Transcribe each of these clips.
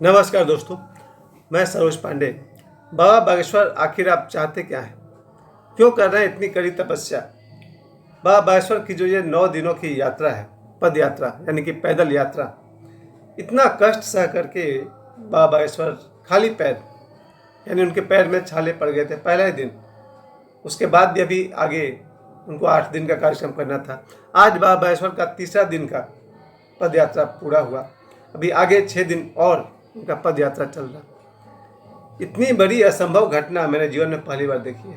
नमस्कार दोस्तों, मैं सरोज पांडे। बाबा बागेश्वर आखिर आप चाहते क्या हैं? क्यों कर रहे हैं इतनी कड़ी तपस्या? बाबा बागेश्वर की जो ये 9 दिनों की यात्रा है, पद यात्रा यानी कि पैदल यात्रा, इतना कष्ट सह करके बाबा बागेश्वर खाली पैर, यानी उनके पैर में छाले पड़ गए थे पहला ही दिन। उसके बाद भी अभी आगे उनको 8 दिन का कार्यक्रम करना था। आज बाबा बागेश्वर का तीसरा दिन का पद यात्रा पूरा हुआ। अभी आगे 6 दिन और उनका पद यात्रा चल रहा। इतनी बड़ी असंभव घटना मैंने जीवन में पहली बार देखी है,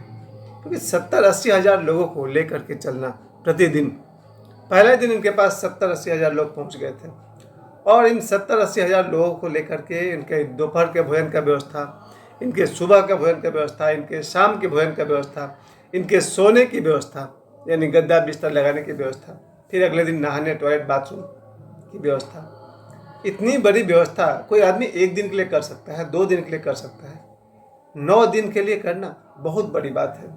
क्योंकि 70-80 हज़ार लोगों को लेकर के चलना प्रतिदिन। पहले दिन इनके पास 70-80 हज़ार लोग पहुंच गए थे, और इन 70-80 हज़ार लोगों को लेकर के इनके दोपहर के भोजन का व्यवस्था, इनके सुबह का भोजन का व्यवस्था, इनके शाम के भोजन का व्यवस्था, इनके सोने की व्यवस्था यानी गद्दा बिस्तर लगाने की व्यवस्था, फिर अगले दिन नहाने टॉयलेट बाथरूम की व्यवस्था। इतनी बड़ी व्यवस्था कोई आदमी एक दिन के लिए कर सकता है, 2 दिन के लिए कर सकता है, 9 दिन के लिए करना बहुत बड़ी बात है।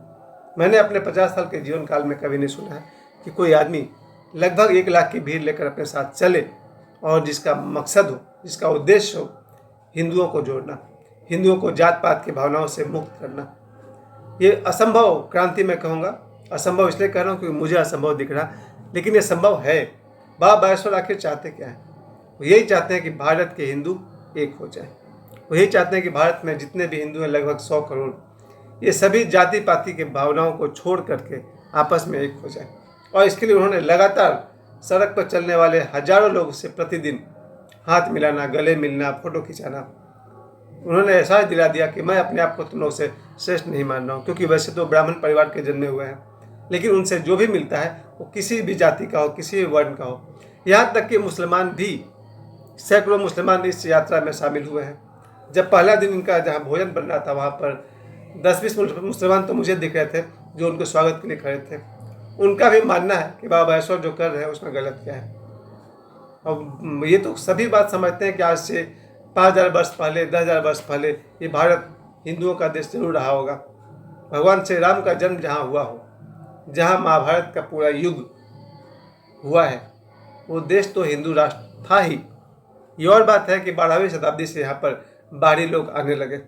मैंने अपने 50 साल के जीवन काल में कभी नहीं सुना है कि कोई आदमी लगभग 1 लाख की भीड़ लेकर अपने साथ चले, और जिसका मकसद हो, जिसका उद्देश्य हो हिंदुओं को जोड़ना, हिंदुओं को जात पात की भावनाओं से मुक्त करना। ये असंभव क्रांति मैं कहूँगा। असंभव इसलिए कह रहा हूँ क्योंकि मुझे असंभव दिख रहा, लेकिन ये संभव है। बाबा बागेश्वर आखिर चाहते क्या है? वो यही चाहते हैं कि भारत के हिंदू एक हो जाए। वो यही चाहते हैं कि भारत में जितने भी हिंदू हैं, लगभग 100 करोड़, ये सभी जाति पाति के भावनाओं को छोड़ करके आपस में एक हो जाए। और इसके लिए उन्होंने लगातार सड़क पर चलने वाले हजारों लोगों से प्रतिदिन हाथ मिलाना, गले मिलना, फोटो खिंचाना। उन्होंने एहसास दिला दिया कि मैं अपने आप को तुम लोग से श्रेष्ठ नहीं मान रहा हूँ, क्योंकि वैसे तो ब्राह्मण परिवार के जन्मे हुए हैं, लेकिन उनसे जो भी मिलता है वो किसी भी जाति का हो, किसी भी वर्ण का हो। यहाँ तक कि मुसलमान भी, सैकड़ों मुसलमान इस यात्रा में शामिल हुए हैं। जब पहला दिन इनका जहाँ भोजन बन रहा था, वहाँ पर 10-20 मुसलमान तो मुझे दिख रहे थे जो उनके स्वागत के लिए खड़े थे। उनका भी मानना है कि बाबा बागेश्वर जो कर रहे हैं उसमें गलत क्या है। और ये तो सभी बात समझते हैं कि आज से 5,000 वर्ष पहले, 10,000 वर्ष पहले ये भारत हिंदुओं का देश जरूर रहा होगा। भगवान श्री राम का जन्म जहाँ हुआ हो, जहाँ महाभारत का पूरा युग हुआ है, वो देश तो हिंदू राष्ट्र था ही। ये और बात है कि 12वीं शताब्दी से यहाँ पर बाहरी लोग आने लगे।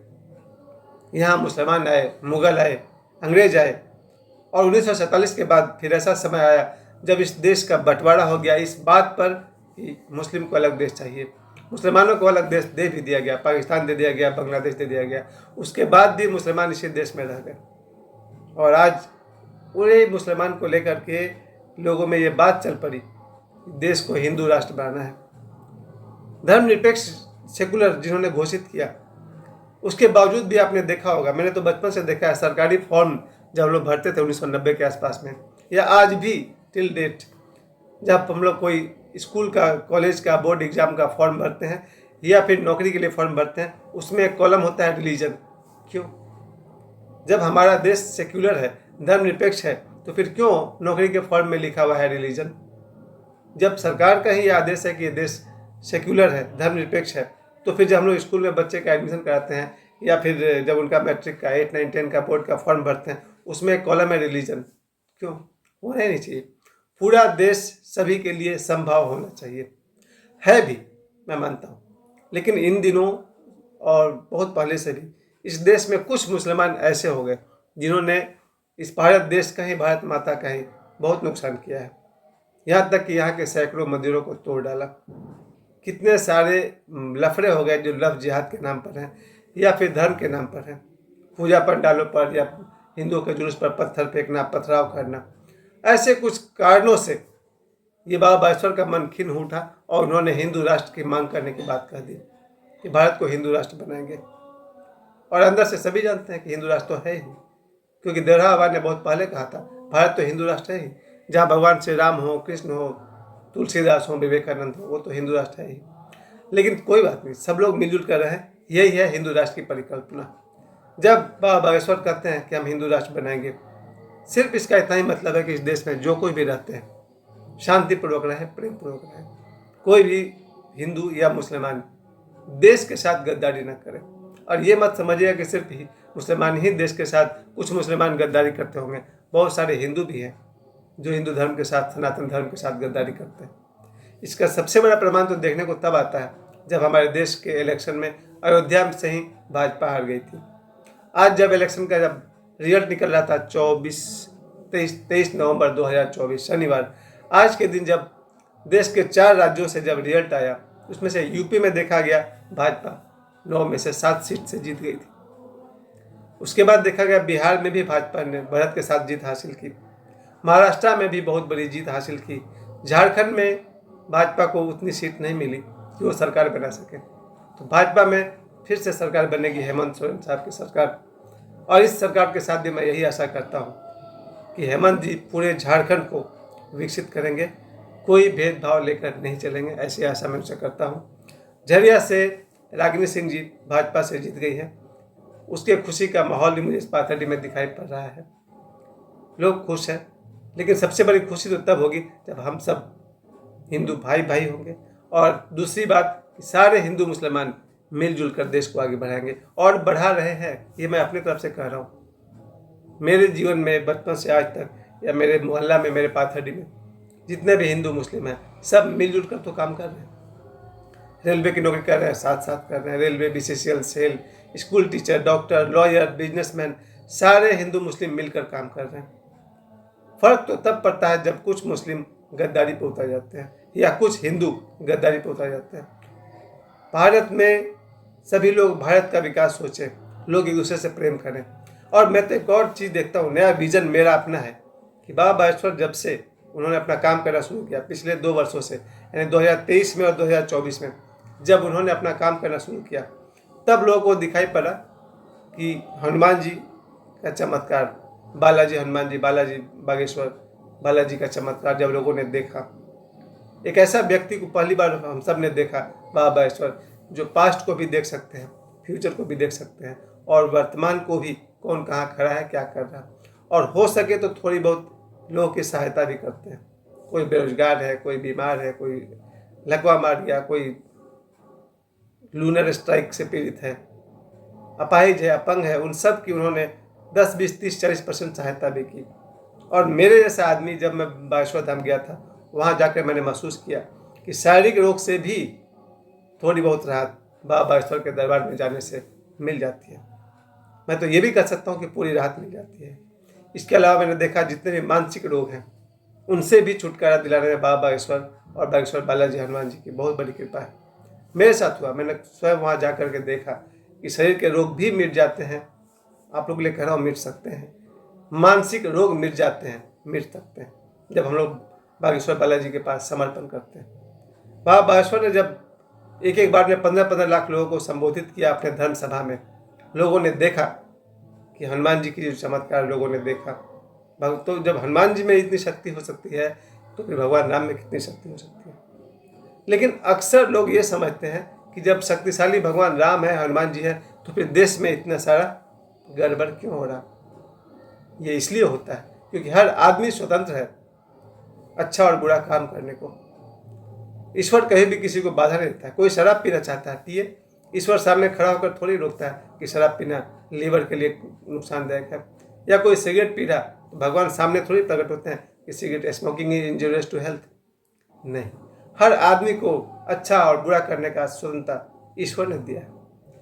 यहाँ मुसलमान आए, मुगल आए, अंग्रेज आए, और 1947 के बाद फिर ऐसा समय आया जब इस देश का बंटवारा हो गया इस बात पर कि मुस्लिम को अलग देश चाहिए। मुसलमानों को अलग देश दे भी दिया गया, पाकिस्तान दे दिया गया, बांग्लादेश दे दिया गया। उसके बाद भी मुसलमान इसी देश में रह गए, और आज पूरे मुसलमान को लेकर के लोगों में ये बात चल पड़ी, देश को हिंदू राष्ट्र बनाना है। धर्मनिरपेक्ष सेकुलर जिन्होंने घोषित किया, उसके बावजूद भी आपने देखा होगा, मैंने तो बचपन से देखा है, सरकारी फॉर्म जब हम लोग भरते थे 1990 के आसपास में, या आज भी टिल डेट, जब हम लोग कोई स्कूल का, कॉलेज का, बोर्ड एग्जाम का फॉर्म भरते हैं, या फिर नौकरी के लिए फॉर्म भरते हैं, उसमें एक कॉलम होता है रिलीजन। क्यों? जब हमारा देश सेक्युलर है, धर्मनिरपेक्ष है, तो फिर क्यों नौकरी के फॉर्म में लिखा हुआ है रिलीजन? जब सरकार का ही आदेश है कि ये देश सेक्युलर है, धर्मनिरपेक्ष है, तो फिर जब हम लोग स्कूल में बच्चे का एडमिशन कराते हैं, या फिर जब उनका मैट्रिक का 8, 9, 10 का बोर्ड का फॉर्म भरते हैं, उसमें एक कॉलम है रिलीजन। क्यों? होना ही नहीं चाहिए। पूरा देश सभी के लिए संभव होना चाहिए। है भी, मैं मानता हूँ, लेकिन इन दिनों और बहुत पहले से भी इस देश में कुछ मुसलमान ऐसे हो गए जिन्होंने इस भारत देश का ही, भारत माता का ही बहुत नुकसान किया है। यहाँ तक कि यहाँ के सैकड़ों मंदिरों को तोड़ डाला। कितने सारे लफड़े हो गए जो लव जिहाद के नाम पर हैं, या फिर धर्म के नाम पर हैं। पूजा पंडालों पर या हिंदुओं के जुलूस पर पत्थर फेंकना, पथराव करना, ऐसे कुछ कारणों से ये बाबा बागेश्वर का मन खिन्न उठा, और उन्होंने हिंदू राष्ट्र की मांग करने की बात कह दी कि भारत को हिंदू राष्ट्र बनाएंगे। और अंदर से सभी जानते हैं कि हिंदू राष्ट्र तो है ही, क्योंकि देवरा बाबा ने बहुत पहले कहा था भारत तो हिंदू राष्ट्र है ही। जहाँ भगवान श्री राम हो, कृष्ण हो, तुलसीदास हो, विवेकानंद हो, वो तो हिंदू राष्ट्र है ही। लेकिन कोई बात नहीं, सब लोग मिलजुल कर रहे हैं, यही है हिंदू राष्ट्र की परिकल्पना। जब बाबा बागेश्वर कहते हैं कि हम हिंदू राष्ट्र बनाएंगे, सिर्फ इसका इतना ही मतलब है कि इस देश में जो कोई भी रहते हैं शांतिपूर्वक रहे, प्रेम पूर्वक रहे। कोई भी हिंदू या मुसलमान देश के साथ गद्दारी न करे। और ये मत समझिएगा कि सिर्फ ही मुसलमान ही देश के साथ, कुछ मुसलमान गद्दारी करते होंगे, बहुत सारे हिंदू भी हैं जो हिंदू धर्म के साथ, सनातन धर्म के साथ गद्दारी करते हैं। इसका सबसे बड़ा प्रमाण तो देखने को तब आता है जब हमारे देश के इलेक्शन में अयोध्या से ही भाजपा हार गई थी। आज जब इलेक्शन का जब रिजल्ट निकल रहा था 23 नवंबर 2024 शनिवार, आज के दिन जब देश के 4 राज्यों से जब रिजल्ट आया, उसमें से यूपी में देखा गया भाजपा 9 में से 7 सीट से जीत गई थी। उसके बाद देखा गया बिहार में भी भाजपा ने बढ़त के साथ जीत हासिल की, महाराष्ट्र में भी बहुत बड़ी जीत हासिल की, झारखंड में भाजपा को उतनी सीट नहीं मिली कि वो सरकार बना सके। तो भाजपा में फिर से सरकार बनेगी हेमंत सोरेन साहब की सरकार, और इस सरकार के साथ भी मैं यही आशा करता हूँ कि हेमंत जी पूरे झारखंड को विकसित करेंगे, कोई भेदभाव लेकर नहीं चलेंगे, ऐसी आशा मैं उनसे करता हूँ। झरिया से रागिनी सिंह जी भाजपा से जीत गई हैं, उसके खुशी का माहौल भी मुझे इस पाथरडी में दिखाई पड़ रहा है। लोग खुश हैं, लेकिन सबसे बड़ी खुशी तो तब होगी जब हम सब हिंदू भाई भाई होंगे, और दूसरी बात कि सारे हिंदू मुसलमान मिलजुल कर देश को आगे बढ़ाएंगे और बढ़ा रहे हैं। ये मैं अपनी तरफ से कह रहा हूँ। मेरे जीवन में बचपन से आज तक या मेरे मोहल्ला में, मेरे पाथरडी में जितने भी हिंदू मुस्लिम हैं, सब मिलजुल कर तो काम कर रहे हैं। रेलवे की नौकरी कर रहे हैं, साथ साथ कर रहे हैं। Railway, BCCL, SAIL, school teacher, doctor, lawyer, businessman, सारे हिंदू मुस्लिम मिलकर काम कर रहे हैं। फर्क तो तब पड़ता है जब कुछ मुस्लिम गद्दारी पर उतर जाते हैं या कुछ हिंदू गद्दारी पर उतर जाते हैं। भारत में सभी लोग भारत का विकास सोचें, लोग एक दूसरे से प्रेम करें। और मैं तो एक और चीज़ देखता हूँ, नया विजन मेरा अपना है कि बाबा बागेश्वर जब से उन्होंने अपना काम करना शुरू किया पिछले 2 वर्षों से, यानी 2023 में और 2024 में, जब उन्होंने अपना काम करना शुरू किया, तब लोगों को दिखाई पड़ा कि हनुमान जी का चमत्कार, बालाजी हनुमान जी, बालाजी बागेश्वर बालाजी का चमत्कार जब लोगों ने देखा, एक ऐसा व्यक्ति को पहली बार हम सब ने देखा, बाबा बागेश्वर, जो पास्ट को भी देख सकते हैं, फ्यूचर को भी देख सकते हैं, और वर्तमान को भी कौन कहाँ खड़ा है, क्या कर रहा है, और हो सके तो थोड़ी बहुत लोगों की सहायता भी करते हैं। कोई बेरोजगार है, कोई बीमार है, कोई लकवा मार गया, कोई लूनर स्ट्राइक से पीड़ित है, अपाहिज है, अपंग है, उन सब की उन्होंने 10, 20, 30, 40% सहायता भी की। और मेरे जैसा आदमी, जब मैं बागेश्वर धाम गया था, वहाँ जाकर मैंने महसूस किया कि शारीरिक रोग से भी थोड़ी बहुत राहत बाबा बागेश्वर के दरबार में जाने से मिल जाती है। मैं तो ये भी कह सकता हूँ कि पूरी राहत मिल जाती है। इसके अलावा मैंने देखा जितने भी मानसिक रोग हैं, उनसे भी छुटकारा दिलाने में बाबा बागेश्वर और बागेश्वर बालाजी हनुमान जी की बहुत बड़ी कृपा है। मेरे साथ हुआ, मैंने स्वयं वहाँ जा कर के देखा कि शरीर के रोग भी मिट जाते हैं। आप लोग के लिए कह रहा हूँ, मिट सकते हैं। मानसिक रोग मिट जाते हैं, मिट सकते हैं, जब हम लोग बागेश्वर बालाजी के पास समर्पण करते हैं। बाबा बागेश्वर ने जब एक बार में 15-15 लाख लोगों को संबोधित किया अपने धर्म सभा में, लोगों ने देखा कि हनुमान जी की जो चमत्कार लोगों ने देखा। तो जब हनुमान जी में इतनी शक्ति हो सकती है, तो फिर भगवान राम में कितनी शक्ति हो सकती है। लेकिन अक्सर लोग ये समझते हैं कि जब शक्तिशाली भगवान राम है, हनुमान जी है, तो फिर देश में इतना सारा गड़बड़ क्यों हो रहा। ये इसलिए होता है क्योंकि हर आदमी स्वतंत्र है अच्छा और बुरा काम करने को। ईश्वर कहीं भी किसी को बाधा नहीं देता है। कोई शराब पीना चाहता है, पिए। ईश्वर सामने खड़ा होकर थोड़ी रोकता है कि शराब पीना लीवर के लिए नुकसानदायक है। या कोई सिगरेट पी रहा, तो भगवान सामने थोड़ी प्रकट होते हैं कि cigarette smoking is injurious to health. नहीं, हर आदमी को अच्छा और बुरा करने का स्वतंत्रता ईश्वर ने दिया है।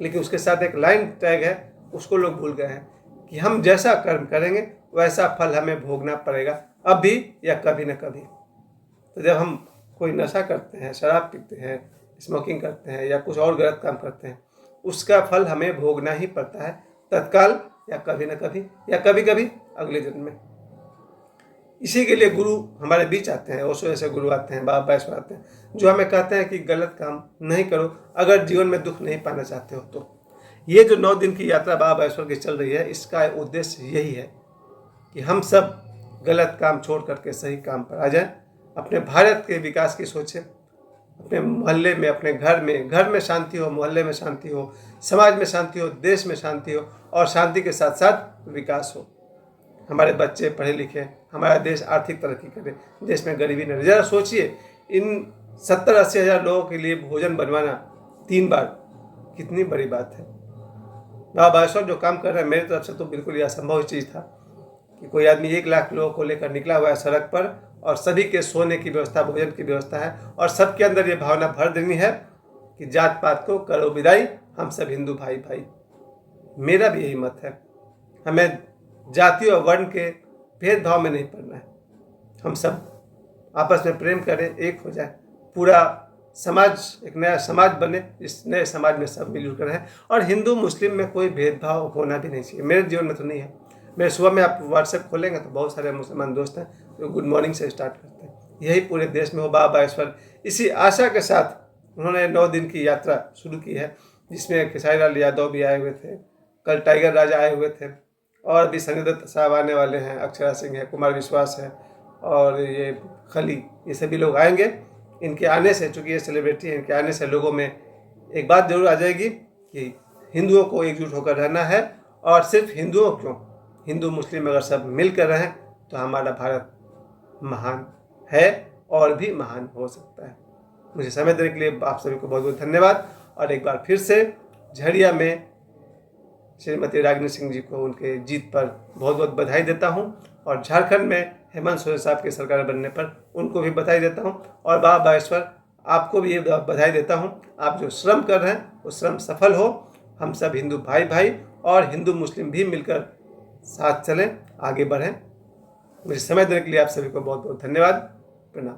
लेकिन उसके साथ एक लाइन टैग है, उसको लोग भूल गए हैं कि हम जैसा कर्म करेंगे वैसा फल हमें भोगना पड़ेगा, अभी या कभी न कभी। तो जब हम कोई नशा करते हैं, शराब पीते हैं, स्मोकिंग करते हैं या कुछ और गलत काम करते हैं, उसका फल हमें भोगना ही पड़ता है, तत्काल या कभी न कभी या कभी कभी अगले जन्म में। इसी के लिए गुरु हमारे बीच आते हैं, ओशो जैसे गुरु आते हैं, बाबा बागेश्वर आते हैं, जो हमें कहते हैं कि गलत काम नहीं करो अगर जीवन में दुख नहीं पाना चाहते हो तो। ये जो 9 दिन की यात्रा बाबा बागेश्वर की चल रही है, इसका उद्देश्य यही है कि हम सब गलत काम छोड़ करके सही काम पर आ जाएं, अपने भारत के विकास की सोचें, अपने मोहल्ले में, अपने घर में शांति हो, मोहल्ले में शांति हो, समाज में शांति हो, देश में शांति हो, और शांति के साथ साथ विकास हो। हमारे बच्चे पढ़े लिखे, हमारा देश आर्थिक तरक्की करे, देश में गरीबी न रहे। ज़रा सोचिए, इन 70-80 हज़ार लोगों के लिए भोजन बनवाना 3 बार कितनी बड़ी बात है। बाबा बागेश्वर जो काम कर रहे हैं, मेरी तरफ से तो बिल्कुल ये असंभव चीज़ था कि कोई आदमी 1 लाख लोगों को लेकर निकला हुआ है सड़क पर, और सभी के सोने की व्यवस्था, भोजन की व्यवस्था है, और सबके अंदर ये भावना भर देनी है कि जात पात को करो विदाई, हम सब हिंदू भाई भाई। मेरा भी यही मत है। हमें जाति और वर्ण के भेदभाव में नहीं पड़ना है। हम सब आपस में प्रेम करें, एक हो जाए, पूरा समाज एक नया समाज बने, इस नए समाज में सब मिलजुल कर रहें। और हिंदू मुस्लिम में कोई भेदभाव होना भी नहीं चाहिए। मेरे जीवन में तो नहीं है। मेरे सुबह में आप व्हाट्सएप खोलेंगे तो बहुत सारे मुसलमान दोस्त हैं जो गुड मॉर्निंग से स्टार्ट करते हैं। यही पूरे देश में हो। बाबा बागेश्वर इसी आशा के साथ उन्होंने 9 दिन की यात्रा शुरू की है, जिसमें खेसारी लाल यादव भी आए हुए थे, कल टाइगर राजा आए हुए थे, और भी संजय दत्त साहब आने वाले हैं, अक्षरा सिंह है, कुमार विश्वास है, और ये खली, ये सभी लोग आएंगे। इनके आने से, चूँकि ये सेलिब्रिटी है, इनके आने से लोगों में एक बात जरूर आ जाएगी कि हिंदुओं को एकजुट होकर रहना है। और सिर्फ हिंदुओं क्यों, हिंदू मुस्लिम अगर सब मिलकर रहें तो हमारा भारत महान है और भी महान हो सकता है। मुझे समय देने के लिए आप सभी को बहुत बहुत धन्यवाद। और एक बार फिर से झरिया में श्रीमती रागिनी सिंह जी को उनके जीत पर बहुत बहुत बधाई देता हूं। और झारखंड में हेमंत सोरेन साहब की सरकार बनने पर उनको भी बधाई देता हूं। और बाबा बागेश्वर आपको भी ये बधाई देता हूं। आप जो श्रम कर रहे हैं वो श्रम सफल हो। हम सब हिंदू भाई भाई और हिंदू मुस्लिम भी मिलकर साथ चलें, आगे बढ़ें। मुझे समय देने के लिए आप सभी को बहुत बहुत धन्यवाद। प्रणाम।